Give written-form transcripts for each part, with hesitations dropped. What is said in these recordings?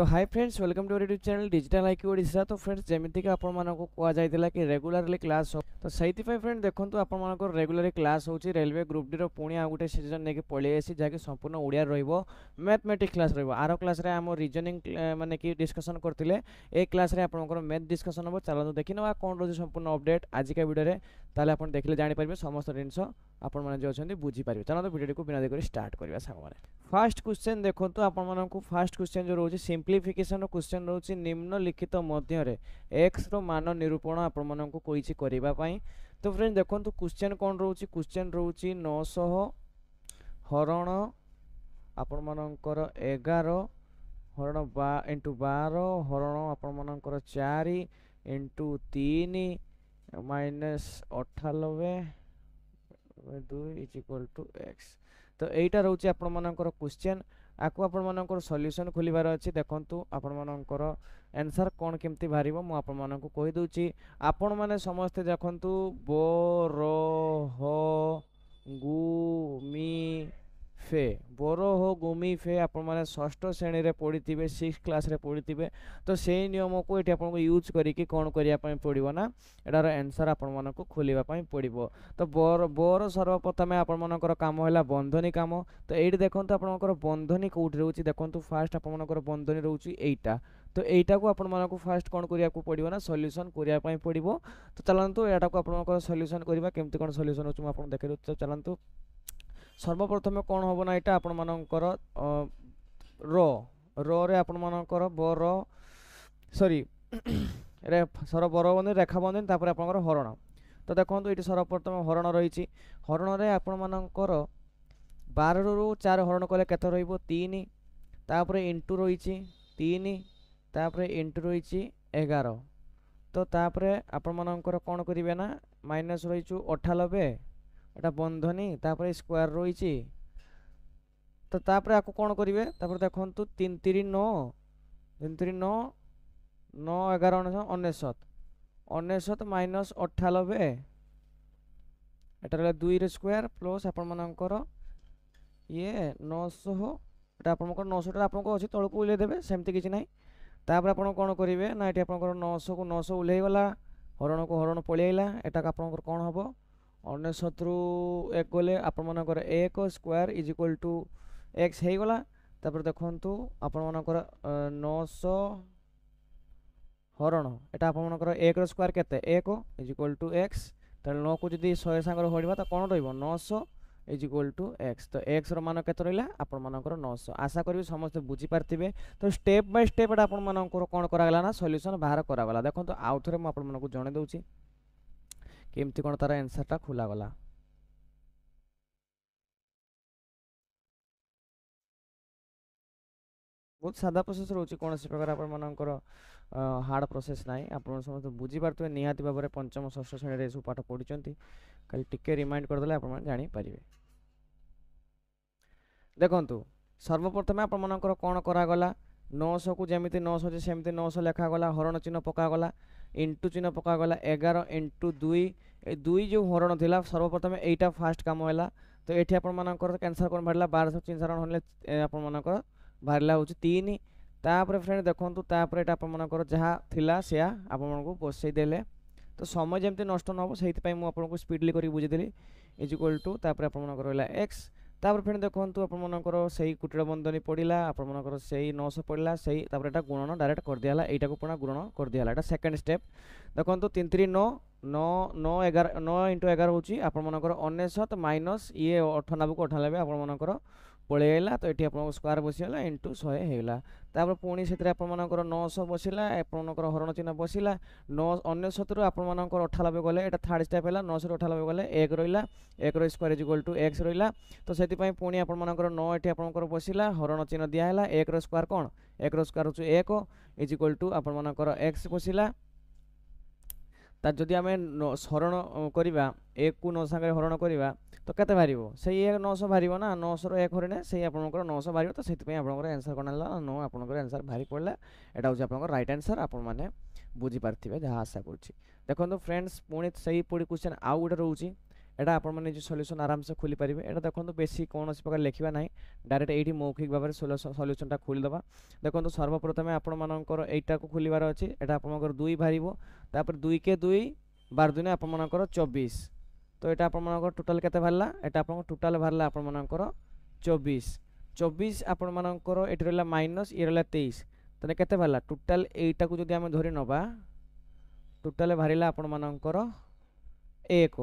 तो hi friends welcome to YouTube channel digital IQ Odisha. तो friends जमीती कि आपण मानको कुआ जायतिला कि रेगुलरली क्लास हो तो सहीति फ्रेंड देखंतु आपण मानको रेगुलरली क्लास होची रेलवे ग्रुप डी रो पुणी आ गुटे सीजन नेके पळी आसी जाके संपूर्ण ओडिया रहइबो मैथमेटिक्स क्लास रहइबो। आरो क्लास रे हम रीजनिंग माने कि डिस्कशन करथिले ए क्लास रे आपनकर मैथ डिस्कशन हो। चलो देखिनवा कोन रोज संपूर्ण अपडेट आज का वीडियो रे ताले आपण देखले जानि परबे समस्त जिंस आपण माने जे अछंती बुझी परबे। चलो तो वीडियो को बिना देखि स्टार्ट करबा संग माने। फर्स्ट क्वेश्चन देखंतु आपण मानको फर्स्ट क्वेश्चन जो रोज सिंप्लीफिकेशन क्वेश्चन रोची निम्नलिखित मध्य रे x रो मान निरूपण आपण मानको कोइछि करिबा पई। तो फ्रेंड देखंतु क्वेश्चन कोन रोची क्वेश्चन रोची 900 हरण आपण मानकर 11 हरण इंटू 12 हरण आपण मानकर 4 into 3 minus 98 2 is equal to x। तो एटा रोची आपण मानकर क्वेश्चन आकु आपण मानकर सॉल्यूशन खोलिबार अछि। देखंतु आपण मानकर आंसर कोन केमती भारिबो मु आपण मानकु कहि दोछि। आपण माने समस्त देखंतु बो रो हो गु मी फे बोरो हो गुमी फे आपण माने षष्ठ श्रेणी रे पढिथिबे 6 क्लास रे पढिथिबे। तो सेही नियम को एठी आपण को यूज करिकि कोन करिया पय पडिबो ना एडार आंसर आपण मानकु खोलिबा पय पडिबो। तो बोर सर्वप्रथमे आपण मानकर काम होला बंधनी काम। तो एठी देखंतु आपण मानकर बंधनी कोउठ रहउची देखंतु फास्ट आपण मानकर बंधनी रहउची एटा। तो एटा को आपण मानकु फास्ट कोन करिया को पडिबो ना सॉल्यूशन करिया पय पडिबो। तो चलंतु एटा को आपण मानकर सॉल्यूशन करिबा केमती कोन सॉल्यूशन होची म आपण देखै दउ। तो चलंतु सर्वप्रथमे कौन हम ना यहाँ आपण मानकर रो रे आपण मानकर बर सॉरी रे सर बर बंधन रेखा बंधन तापर आपनकर हरण। तो देखो ये सर्वप्रथम हरण रही हरण रे आपण मानकर 12 रु 4 हरण कले केते रहइबो 3 तापर इंटू रही 3 तापर इंटू रही 11। तो तापर आपण मानकर कौन करिवे ना माइनस रही 98 एटा बंधनी तापर स्क्वायर रही। तो तापर आको कोन करिवे तापर देखंतु 3 3 9 3 3 9 9 11 19 19 माइनस 98 एटा रे 2 रे स्क्वायर प्लस आपण मानकर ये 900 एटा आपण मानकर 900 टा आपण को अछि तळको उले देबे सेमति किछि नै। तापर आपण कोन करिवे ना एटी आपण 900 को 900 उले गला हरण को हरण पळि आइला एटा आपण कोन हबो 19 रु 1 गले आपण मानकर 1 square is equal to x हे गला। तापर देखंतु आपण मानकर 900 हरण एटा आपण मानकर 1 रो स्क्वायर केते 1 इज इक्वल टू x। त 9 को जदी 100 संगर होडिबा त कोन रहइबो 900 इज इक्वल टू x। तो x रो मान केते रहिला आपण मानकर 900। आशा करबी समस्त बुझी पारथिबे। तो स्टेप बाय स्टेप एटा आपण मानकर कोन करा गेला ना सॉल्यूशन बाहर करा गेला। देखंतु आउथरे म आपण मानकु जणे दउची केमती कोन तार आंसर टा खुला गला। बहुत सादा प्रोसेस रोची कोन से प्रकार आपण मानकर हार्ड प्रोसेस नाही। आपण समस्त बुझी पारथुवे निहाती बाबरे पंचम षष्ठ श्रेणी रे सु पाठ पढिचंती खाली टिके रिमाइंड कर देले आपण मान जानि परिबे। देखंतु सर्वप्रथमे आपण मानकर कोन करा गला 900 को जेमिति 900 जे सेमिति 900 लेखा गला हरण चिन्ह पका गला इंटू चिन्ह पका गला 11 इंटू 2 ए 2 जो हरण थिला सर्वप्रथमे एटा फास्ट काम होला। तो एठी आपण मानकर आंसर कोन भरला 1200 3 हरण होले आपण मानकर भरला होची 3। तापर फ्रेंड देखंतु तापर एटा आपण मानकर जहा थिला सेया आपण मानको बसै देले। तो समय जेमति नष्ट न हो सेहि पई मु आपण को स्पीडली करी बुझि देली इज इक्वल टू तापर आपण मानकर होला x। तापर फ्रेंड देखंतु आपण मानकर सेही कुटिळ बंधनी पडिला आपण मानकर सेही 900 पडिला सेही तापर एटा गुणन डायरेक्ट कर दियाला एटा को पुना गुणन कर दियाला एटा सेकंड स्टेप। देखंतु 3 3 9 9 9 11 9 इंटू 11 होची आपण मानकर 19 माइनस ये 98 को 98 आपण मानकर पळेला। तो एठी आपण स्क्वायर बसिला इंटू 100 हेला। तापर पुणी सेतरे आपण मानकर 900 बसिला आपण मानकर हरण चिन्ह बसिला 19 रु आपण मानकर 98 गले एटा थर्ड स्टेप हेला 900 रु 98 गले 1 रहिला 1 रो square is equal to x रहिला। तो सेति पई पुणी आपण मानकर 9 एठी आपण मानकर बसिला हरण चिन्ह दिया हेला 1 रो स्क्वायर कोन 1 रो स्क्वायर होची 1 इज इक्वल टू आपण मानकर x बसिला। ता जदि आमे हरण करिबा 1 को 9 संगे हरण करिबा तो केते भारिबो सेही 900 भारिबो ना 900 रो 1 हरणे सेही आपनकर 900 भारिबो। तो सेति पई आपनकर आंसर कोन हला 9 आपनकर आंसर भारी पड़ला एटा होची आपनकर राइट आंसर आपन माने बुझी पारथिबे जहा आशा करछि। देखंतु फ्रेंड्स पुणी सही पुणी क्वेश्चन आउ गुटे रहउची एटा आपण माने जो सॉल्यूशन आराम से खोली परिबे एटा देखंतु बेसी कोनोसी प्रकार लिखिबा नाही डायरेक्ट एठी मौखिक भाबरे सॉल्यूशन टा खोली दबा देखंतु सर्वप्रथमे आपण मानकर एटा को खोलिबार अछि एटा आपण मानकर 2 भारिबो तापर 2 के 2 12 दुने आपण मानकर 24 तो एटा आपण मानकर टोटल केते भारला एटा आपण टोटल भारला आपण मानकर 24 24 आपण मानकर एठी रहला माइनस ये रहला 23 तने केते भारला टोटल एटा को जदि हम धरि नबा टोटल भारिला आपण मानकर 1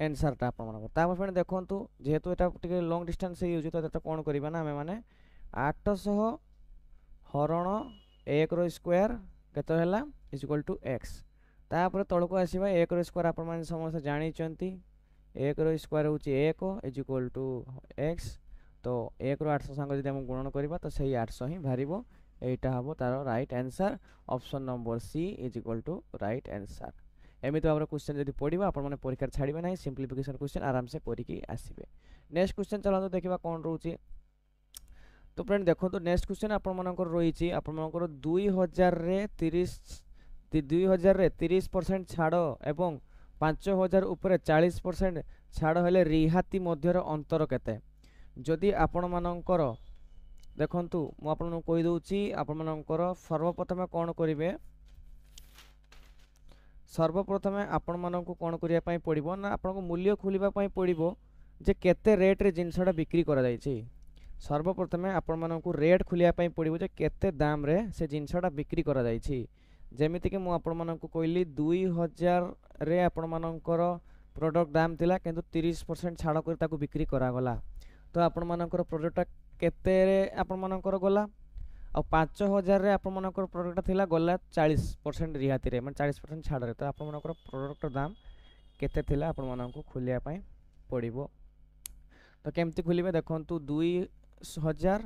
आंसर टा आपण मानकर तापर फ्रेंड देखंतु जेहेतु एटा टिके लॉन्ग डिस्टेंस हे यूज तो एटा कोन करबा ना हमें माने 800 हरण 1 रो स्क्वायर केते हला इज इक्वल टू x तापर तळको आसीबा 1 रो स्क्वायर आपण माने समस्त जानि चंती 1 रो स्क्वायर होची 1 इज इक्वल टू x तो 1 रो 800 संग जदि हम गुणन करबा तो सही 800 ही भारिबो एटा हबो तारो right answer option number C is equal to right answer एमिति भाबरे क्वेश्चन जदि पढिबा आपण माने परीक्षा छाडिबे नाही सिंपलीफिकेशन क्वेश्चन आराम से पढिकी आसीबे नेक्स्ट क्वेश्चन चलातो देखिबा कोन रहउची तो फ्रेंड देखो तो नेक्स्ट क्वेश्चन आपण मानकर रहिची आपण मानकर 2000 रे 30% छाड़ एवं 5000 ऊपर 40% छाड़ हेले रिहाती मध्यर अंतर केते जदि आपण मानकर देखंतु मु आपण कहि दउची आपण मानकर सर्वप्रथम कोन करिवे सर्वप्रथम आपण मानकु कोन करिया पई पड़िबो ना आपण को मूल्य खोलिबा पई पड़िबो जे केते रेट रे जिंसडा बिक्री करा जायछि सर्वप्रथम आपण मानकु रेट खोलिया पई पड़िबो जे केते दाम रे से जिंसडा बिक्री करा जायछि जेमिति कि मु आपण मानकु कहली 2000 रे आपण मानकर प्रोडक्ट दाम थिला किंतु 30% छाड़ कर ताकू बिक्री करा गला तो आपण मानकर प्रोडक्ट केते रे आपण मानकर गला आ 5000 रे आपण मानकर प्रोडक्ट थिला गला 40% रिहाती रे माने 40% छाड़ रे तो आपण मानकर प्रोडक्ट दाम केते थिला आपण मानकु खोलिया पई पड़िबो तो केमती खोलिबे देखंतु 2000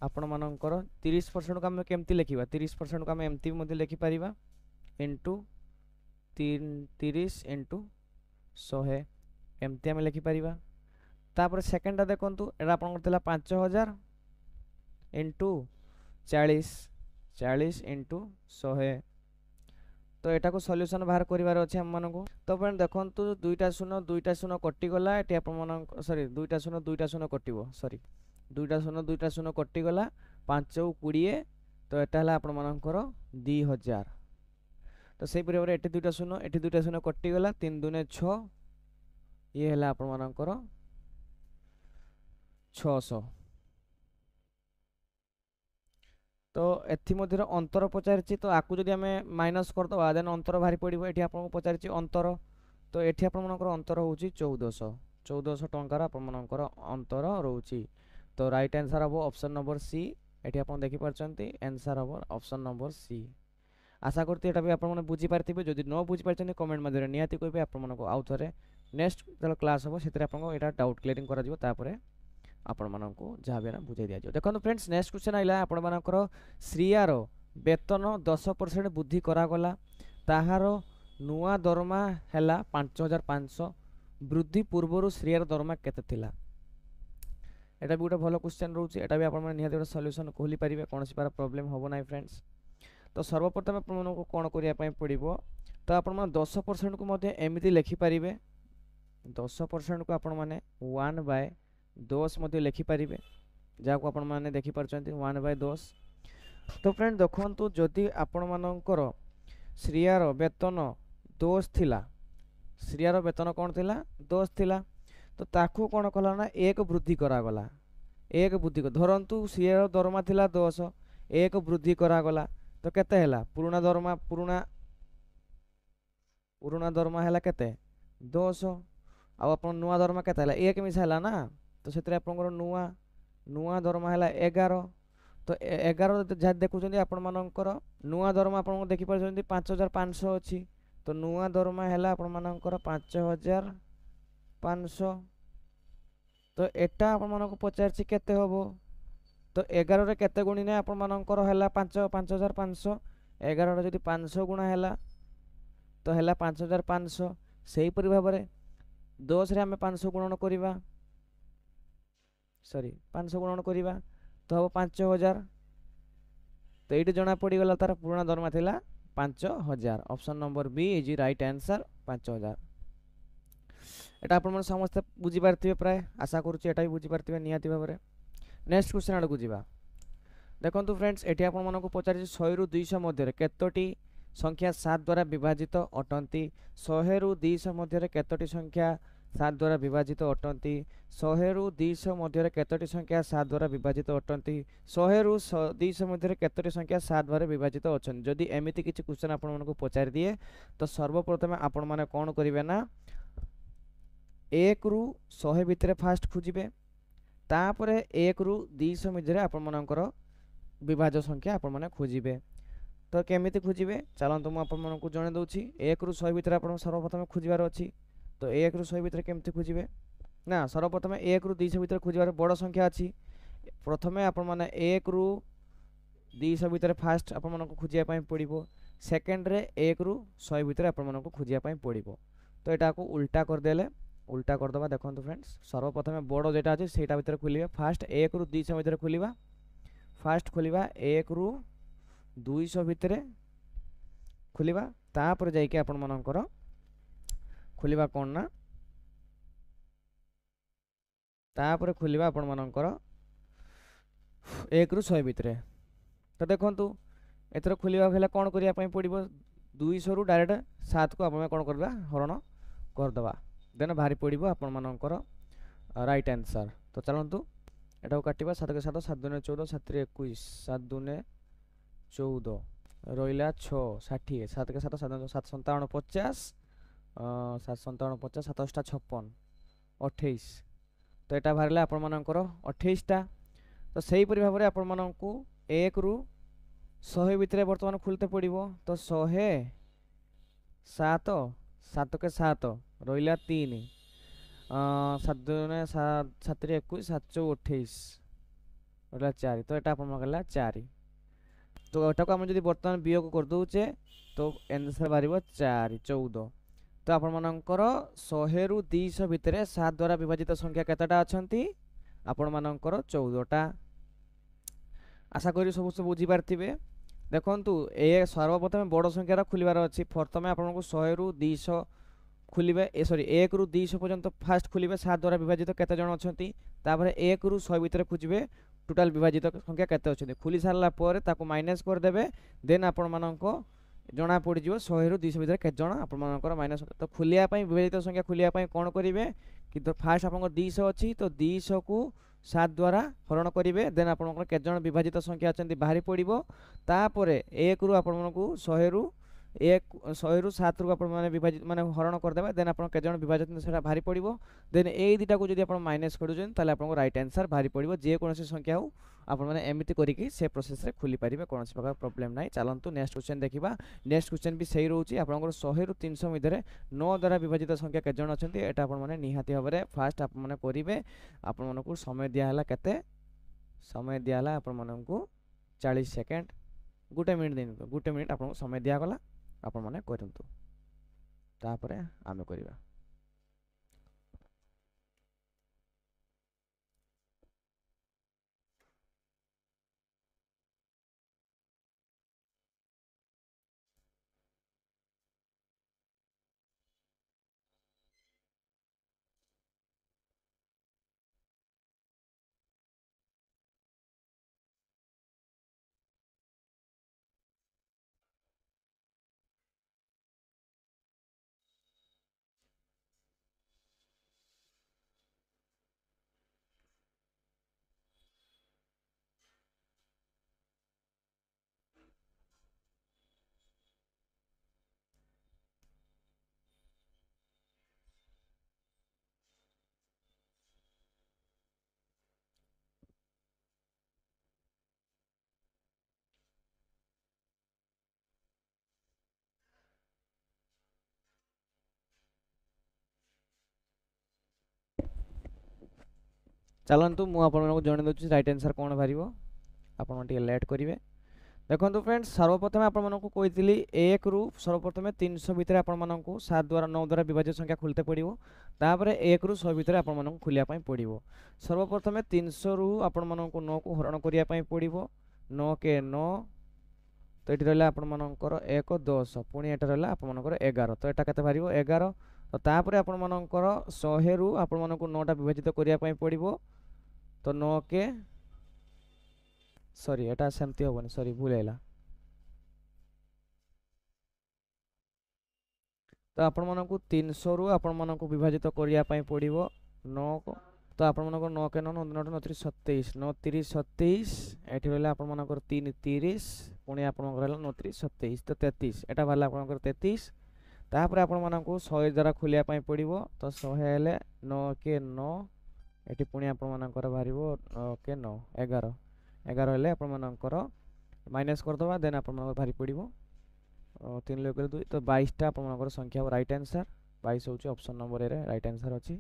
आपण मानकर 30% को हम केमती लिखिबा 30% को हम एमती मध्ये लिखि परिबा इनटू 30 इनटू 100 एमती हम लिखि परिबा तापर सेकंड टा देखंतु एडा आपण करतला 5000 इनटू 40 इनटू 100 तो एटा को सॉल्यूशन बाहर करिवार अछि हम मानको तो फ्रेंड देखंतु दुईटा शून्य कटि गला एटी आपण मान सॉरी दुईटा शून्य कटिबो सॉरी दुईटा शून्य कटि गला 5 उ 20 तो एटा हला आपण मानकर 2000 तो सेही परिवार एटी दुईटा शून्य कटि गला 3 दुने 6 ये हला आपण मानकर 600 तो एथि मध्यर अंतर पचारछि तो आकु जदि हमें माइनस कर दबा देन अंतर भारी पड़िबो एठी आपन को पचारछि अंतर तो एठी आपन मनकर अंतर होउछि 1400 टंकार आपन मनकर अंतर रहउछि तो राइट आंसर हबो ऑप्शन नंबर सी एठी आपन देखि परछंती आंसर हबो ऑप्शन नंबर सी आशा करती एटा भी आपन मन बुझी पारथिबे जदि न बुझी परछंती कमेंट मध्ये नियाति कहबे आपन मन को आउ थरे नेक्स्ट जल क्लास हबो सेतरे आपन को एटा डाउट क्लियरिंग करा जिवो तापरे आपण माननको जहाँ भी ना बुझाई दिया जाए देखो फ्रेंड्स नेक्स्ट क्वेश्चन आइला आपण मानकर श्रियार वेतन 10% वृद्धि करागला ताहार नुआ दरमा हैला 5500 वृद्धि पूर्व श्रियार दरमा केते थिला एटा भी गोटे भलो क्वेश्चन रहउछि एटा भी आपण माने निहाती गोटे सॉल्यूशन खोली परिबे कोनोसी पारा प्रॉब्लम होबो नाही फ्रेंड्स तो सर्वप्रथम आपण मानको कोन करिया पई पड़िबो तो आपण माने 10% को मध्ये एमिति लिखि परिबे 10% को आपण माने 1/10 मध्ये लिखि परिबे जाको आपण माने देखि परछंती 1/10 तो फ्रेंड देखंतु जदि आपण मानकर श्रियार वेतन 10 थिला श्रियार वेतन कोन थिला 10 थिला तो ताकू कोन कला ना एक वृद्धि करा गला एक वृद्धि धरंतु श्रियार दरमा थिला 10 एक वृद्धि करा गला तो केते हैला पुराना दरमा हैला केते 10 आ अपन नुआ दरमा केते हैला एक मिसाला ना तो सेतरे आपनकर नुआ दरमा हैला 11 तो 11 जा देखुछंदी आपण मानकर नुआ दरमा आपण देखि परछंदी 5500 अछि तो नुआ दरमा हैला आपण मानकर 5500 तो एटा आपण मानको पचारछि केते होबो तो 11 रे केते गुणी ने आपण मानकर हैला 5500 11 रे जदि 500 गुणा हैला तो हैला 5500 सेही परि भाबरे 10 रे हमें 500 गुणन करिबा सॉरी 500 गुणन करिबा तो हम 5000 तो ये जना पड़ी गला तार पुराना दरमा थिला 5000 option number B is right answer 5000 এটা আপনার সমস্তে বুঝিপারে প্রায় আশা করছি এটা भी বুঝিপারে নিহতি ভাবে। নেক্সট কোশ্চেন আড়କୁ ଯିବା। দেখন্তু ফ্রেন্ডস এটি ଆପଣମାନଙ୍କୁ ପଚାରିଛି 100 ରୁ 200 ମଧ୍ୟରେ କେତୋଟି ସଂଖ୍ୟା 7 ଦ୍ୱାରା ବିଭାଜିତ ଅଟନ୍ତି। 100 ରୁ 200 ମଧ୍ୟରେ କେତୋଟି ସଂଖ୍ୟା 7 ଦ୍ୱାରା ବିଭାଜିତ ଅଟନ୍ତି। 100 ରୁ 200 ମଧ୍ୟରେ କେତୋଟି ସଂଖ୍ୟା 7 ଦ୍ୱାରା ବିଭାଜିତ ଅଟନ୍ତି। 100 ରୁ 200 ମଧ୍ୟରେ କେତୋଟି ସଂଖ୍ୟା 7 ଦ୍ୱାରା ବିଭାଜିତ ଅଛନ୍ତି। ଯଦି ଏମିତି କିଛି କ୍ୱେଶ୍ଚନ୍ ଆପଣମାନଙ୍କୁ ପଚାରି ଦିଏ ତ ସର୍ବପ୍ରଥମେ ଆପଣମାନେ କ'ଣ କରିବେ ନା 1 ରୁ 100 ଭିତରେ ଫାଷ୍ଟ ଖୋଜିବେ, ତାପରେ 1 ରୁ 200 ମଧ୍ୟରେ ଆପଣମାନଙ୍କର विभाज्य संख्या आपण माने खोजिबे। तो केमिति खोजिबे चलंतु मु आपण मानकु जणे दउछि। 1 रू 100 भितर आपण सर्वप्रथम खोजिबार अछि। तो 1 रू 100 भितर केमिति खोजिबे ना सर्वप्रथम 1 रू 200 भितर खोजिबार बड़ संख्या अछि। प्रथमे आपण माने 1 रू 200 भितर फास्ट आपण मानकु खोजिया पई पड़िबो। सेकंड रे 1 रू 100 भितर आपण मानकु खोजिया पई पड़िबो। तो एटा को उल्टा कर देले उल्टा कर दबा। देखंतु फ्रेंड्स सर्वप्रथम बड़ जेटा अछि सेटा भितर खोलिबा। फास्ट 1 रू 200 भितर खोलिबा। फास्ट खोलिबा 1 रू 200 भितर खोलिबा। तापर जाइके आपण मानकर खोलिबा कोन ना तापर खोलिबा आपण मानकर 1 रू 100 भितर। तो देखंतु एथर खोलिबा हेला कोन करिया पई पड़िबो 200 रू डायरेक्ट 7 को आपण कोन करबा हरण कर दबा। देन भारी पड़िबो आपण मानकर राइट आंसर। तो चलंतु एटा को काटिबा 7 के 7 7 दुने 14 7 रे 21 7 दुने 14 रहिला 6 60 7 के 7 7 7 57 50 7 57 50 7 8 56 28। तो एटा बाहरला आपण मानकर 28 टा। तो सही परि भाबरे आपण मानकू 1 रू 100 भितर वर्तमान खुलते पड़िबो। तो 100 7 7 के 7 रहिला 3 7 दुने 7 रे 21 7 चौ 28 रहिला 4। तो एटा आपण मानकला 4। तो एटा को हम जदी वर्तमान वियोग कर दोचे तो आंसर बारिबो 4 14। तो आपण मानकर 100 रू 200 भितर 7 द्वारा विभाजित संख्या केतटा अछंती आपण मानकर 14 टा। आशा करी सब सब बुझी पारथिबे। देखंतु ए सर्वप्रथम बड़ संख्यार खुलिबार अछि। प्रथमे आपनको 100 रू 200 खुलिबे सॉरी 1 रू 200 पर्यंत फास्ट खुलिबे 7 द्वारा विभाजित केते जण अछंती। तापर 1 रू 100 भितर खुजिबे टोटल विभाजित संख्या केते अछंती। खुली सारला पर ताको माइनस कर देबे। देन आपण मानको जना पड़ जिवो 100 रू 200 भितर केते जण आपण मानकर माइनस। तो खुलिया पई विभाजित संख्या खुलिया पई कोन करिवे कि तो फास्ट आपनको 200 अछि। तो 200 को 7 द्वारा हरण करिवे। देन आपनको केते जण विभाजित संख्या अछंती बाहरी पड़िबो। तापरे 1 रू आपण मानकू 100 रू 7 रू आपण माने विभाजित माने हरण कर देबा। देन आपण केते जण विभाजित सेटा भारी पड़िबो। देन ए दिटा को जदी आपण माइनस करू जन ताले आपनको राइट आंसर भारी पड़िबो। जे कोनोसी संख्या हो आपण माने एमिति करिकि से प्रोसेस रे खुली पारिबे कोनोसी प्रकार प्रॉब्लम नाही। चलंतु नेक्स्ट क्वेश्चन देखिबा। नेक्स्ट क्वेश्चन भी सही रहउची। आपनको 100 रू 300 मध्ये 9 द्वारा विभाजित संख्या केते जण अछंती एटा आपण माने निहाती भाबरे फास्ट आपण माने करिवे। आपण मानकू समय दिया हला केते समय दिया हला आपण मानकू 40 सेकंड 1 मिनिट दिन 1 मिनिट आपनको समय दिया गला। आपण माने करंतु तापरे आमे करिबा। चलंतु मु आपन को जणे दउची राइट आंसर कोन भारिबो। आपन मन लेट करिवे। देखंतु फ्रेंड्स सर्वप्रथम आपन मन को कहितली 1 रू सर्वप्रथम 300 भितर आपन मन को 7 द्वारा 9 द्वारा विभाजित संख्या खुलते पड़िबो। तापरे 1 रू 100 भितर आपन मन को खुलिया पई पड़िबो। सर्वप्रथम 300 रू आपन मन को 9 को हरण करिया पई पड़िबो। 9 के 9 तो एठी रहला आपन मनकर 1 10 पुणी एटा रहला आपन मनकर 11। तो एटा केते भारिबो 11 तो तापर आपण मानकर 100 रु आपण मानक 9टा विभाजित करिया पई पड़िबो। तो 9 के सॉरी एटा सेमती होबनी सॉरी भूल आइला। तो आपण मानक 300 रु आपण मानक विभाजित करिया पई पड़िबो 9 को। तो आपण मानक 9 के 9 9 9 3 27 9 3 27 एठी रहला आपण मानकर 3 30 पुणी आपण मानकर रहला 9 3 27 तो 33 एटा भाला आपण मानकर 33। तापर आपण मानक 100 द्वारा खोलिया पई पड़िबो। तो 100 हेले 9 के 9 एठी पुणी आपण मानकर भारिबो 9 के 9 11 11 हेले आपण मानकर माइनस कर दबा देन आपण मानकर भारी पड़िबो 3 लोग 2 तो 22 टा आपण मानकर संख्या राइट आंसर 22 होची ऑप्शन नंबर ए रे राइट आंसर अछि।